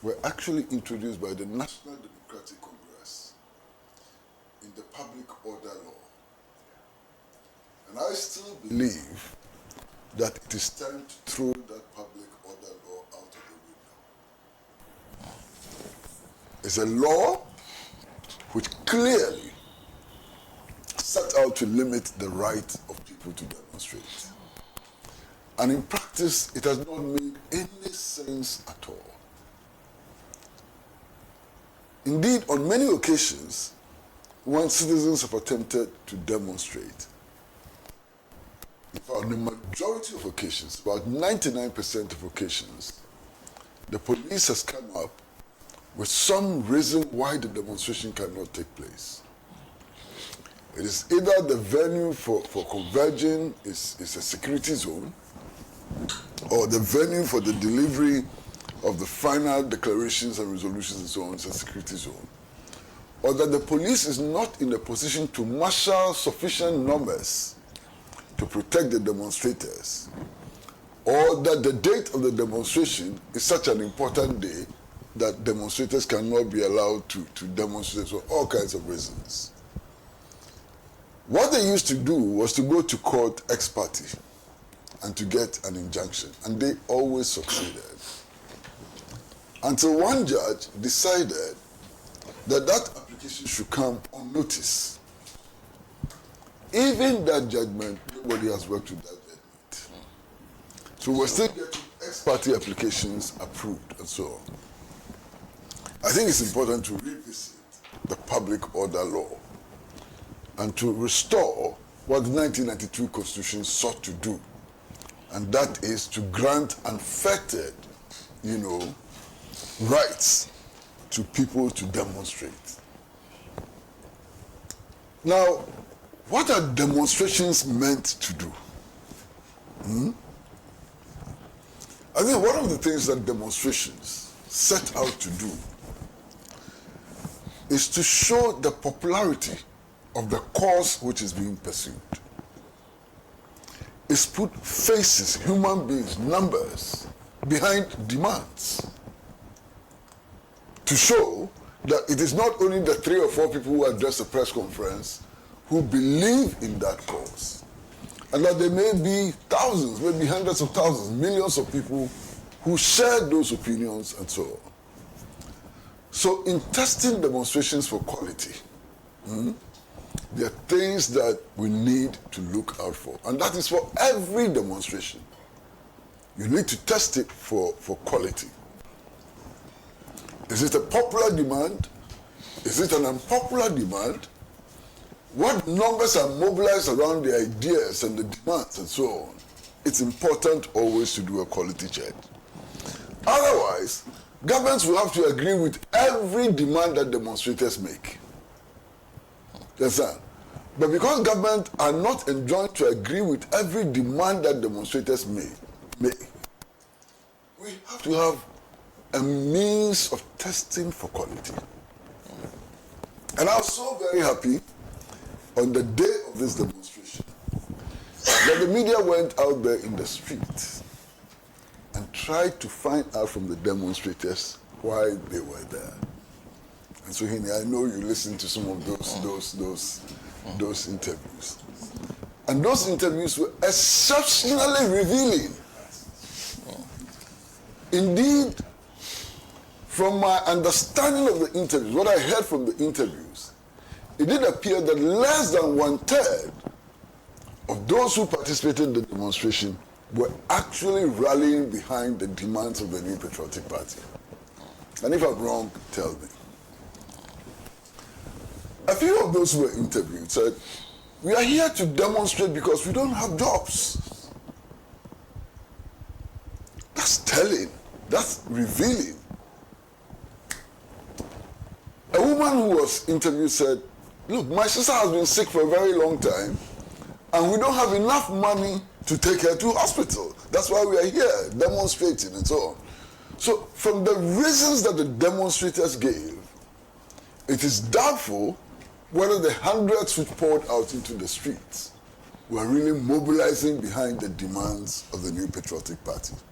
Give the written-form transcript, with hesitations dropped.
were actually introduced by the National Democratic Congress in the Public Order Law. And I still believe that it is time to throw that Public Order Law out of the window. It's a law which clearly set out to limit the right of people to demonstrate. And in practice, it has not made any sense at all. Indeed, on many occasions, when citizens have attempted to demonstrate, in fact, on the majority of occasions, about 99% of occasions, the police has come up with some reason why the demonstration cannot take place. It is either the venue for converging is a security zone, or the venue for the delivery of the final declarations and resolutions and so on is a security zone, or that the police is not in a position to marshal sufficient numbers to protect the demonstrators, or that the date of the demonstration is such an important day that demonstrators cannot be allowed to demonstrate for all kinds of reasons. What they used to do was to go to court ex parte and to get an injunction, and they always succeeded. Until one judge decided that that application should come on notice. Even that judgment, nobody has worked with that judgment. So we're still getting ex parte applications approved and so on. I think it's important to revisit the Public Order Law and to restore what the 1992 Constitution sought to do, and that is to grant unfettered, rights to people to demonstrate. Now, what are demonstrations meant to do? I think one of the things that demonstrations set out to do is to show the popularity of the cause which is being pursued. It's put faces, human beings, numbers behind demands to show that it is not only the 3 or 4 people who address a press conference who believe in that cause, and that there may be thousands, maybe hundreds of thousands, millions of people who share those opinions and so on. So in testing demonstrations for quality, there are things that we need to look out for, and that is for every demonstration. You need to test it for quality. Is it a popular demand? Is it an unpopular demand? What numbers are mobilized around the ideas and the demands and so on? It's important always to do a quality check. Otherwise, governments will have to agree with every demand that demonstrators make. Yes, sir. But because governments are not enjoined to agree with every demand that demonstrators make, we have to have a means of testing for quality. And I was so very happy on the day of this demonstration that the media went out there in the street and tried to find out from the demonstrators why they were there. And so, Hini, I know you listened to some of those interviews. And those interviews were exceptionally revealing. Indeed, from my understanding of the interviews, what I heard from the interviews, it did appear that less than 1/3 of those who participated in the demonstration were actually rallying behind the demands of the New Patriotic Party. And if I'm wrong, tell me. A few of those who were interviewed said, we are here to demonstrate because we don't have jobs. That's telling. That's revealing. A woman who was interviewed said, look, my sister has been sick for a very long time, and we don't have enough money to take her to hospital. That's why we are here demonstrating and so on. So from the reasons that the demonstrators gave, it is doubtful whether the hundreds which poured out into the streets were really mobilizing behind the demands of the New Patriotic Party.